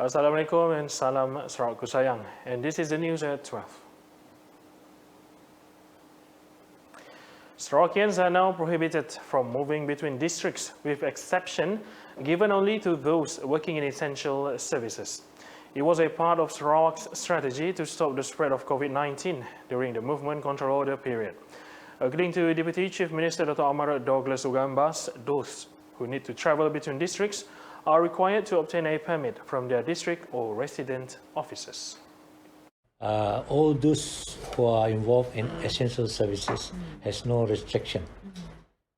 Assalamualaikum and salam Sarawakku sayang. And this is the news at 12. Sarawakians are now prohibited from moving between districts, with exception given only to those working in essential services. It was a part of Sarawak's strategy to stop the spread of COVID-19 during the movement control order period. According to Deputy Chief Minister Dr. Amar Douglas Uggah, those who need to travel between districts are required to obtain a permit from their district or resident officers. All those who are involved in essential services has no restriction,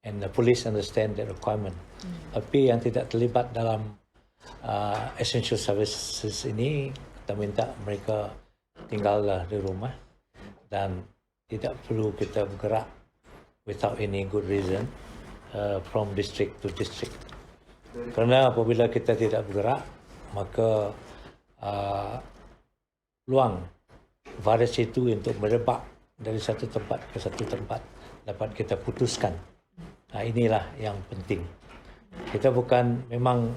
and the police understand that requirement. Tapi yang tidak terlibat dalam essential services ini, kita minta mereka tinggallah di rumah dan tidak perlu kita bergerak without any good reason from district to district. Kerana apabila kita tidak bergerak, maka peluang virus itu untuk merebak dari satu tempat ke satu tempat dapat kita putuskan. Inilah yang penting. Kita bukan memang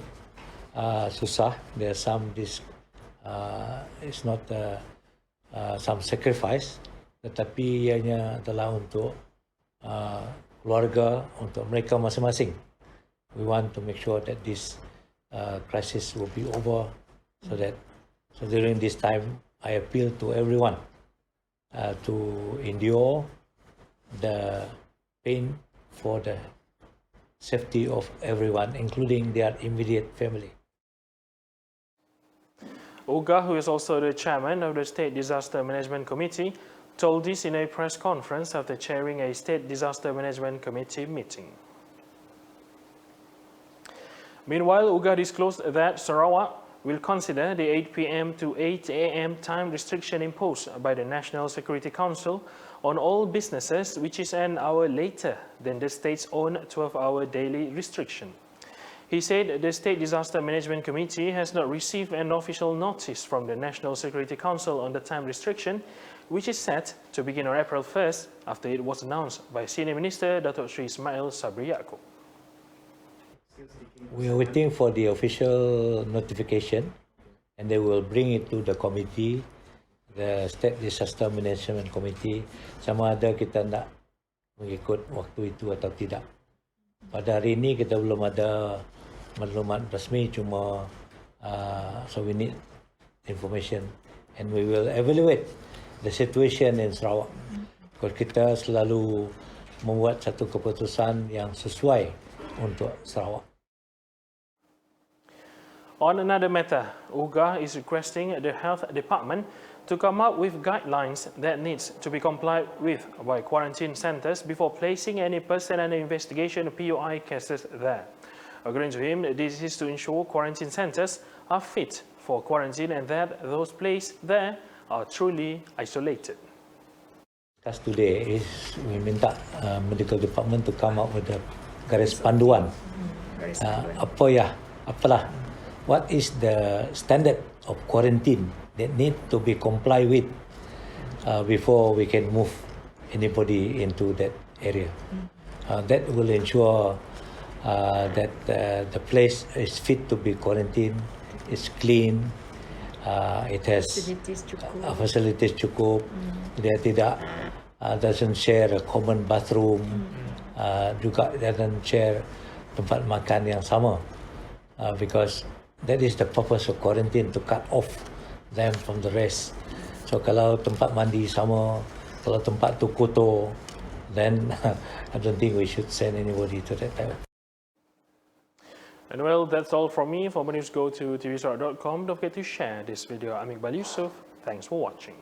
susah. There are some it's not some sacrifice, tetapi ianya adalah untuk keluarga, untuk mereka masing-masing. We want to make sure that this crisis will be over, so during this time I appeal to everyone to endure the pain for the safety of everyone, including their immediate family. Uggah, who is also the chairman of the State Disaster Management Committee, told this in a press conference after chairing a State Disaster Management Committee meeting. Meanwhile, Uggah disclosed that Sarawak will consider the 8 p.m. to 8 a.m. time restriction imposed by the National Security Council on all businesses, which is an hour later than the state's own 12-hour daily restriction. He said the State Disaster Management Committee has not received an official notice from the National Security Council on the time restriction, which is set to begin on April 1st after it was announced by Senior Minister Datuk Sri Ismail Sabri Yaakob. We are waiting for the official notification, and they will bring it to the committee, the State Disaster Management Committee, sama ada kita nak mengikut waktu itu atau tidak. Pada hari ini kita belum ada maklumat rasmi, cuma so we need information, and we will evaluate the situation in Sarawak. Because kita selalu membuat satu keputusan yang sesuai untuk Sarawak. On another matter, Uggah is requesting the Health Department to come up with guidelines that needs to be complied with by quarantine centres before placing any person under investigation of POI cases there. According to him, this is to ensure quarantine centres are fit for quarantine and that those placed there are truly isolated. Task today is we minta medical department to come up with a garis panduan. What is the standard of quarantine that need to be complied with before we can move anybody into that area. That will ensure that the place is fit to be quarantined, it's clean, it has facilities cukup, dia tidak doesn't share a common bathroom, juga doesn't share tempat makan yang sama, because that is the purpose of quarantine, to cut off them from the rest. So kalau tempat mandi sama, kalau tempat tu kotor, then I don't think we should send anybody to that type. And well, that's all from me. For more news, go to tvsarawak.com. Don't forget to share this video. I'm Iqbal Yusuf. Thanks for watching.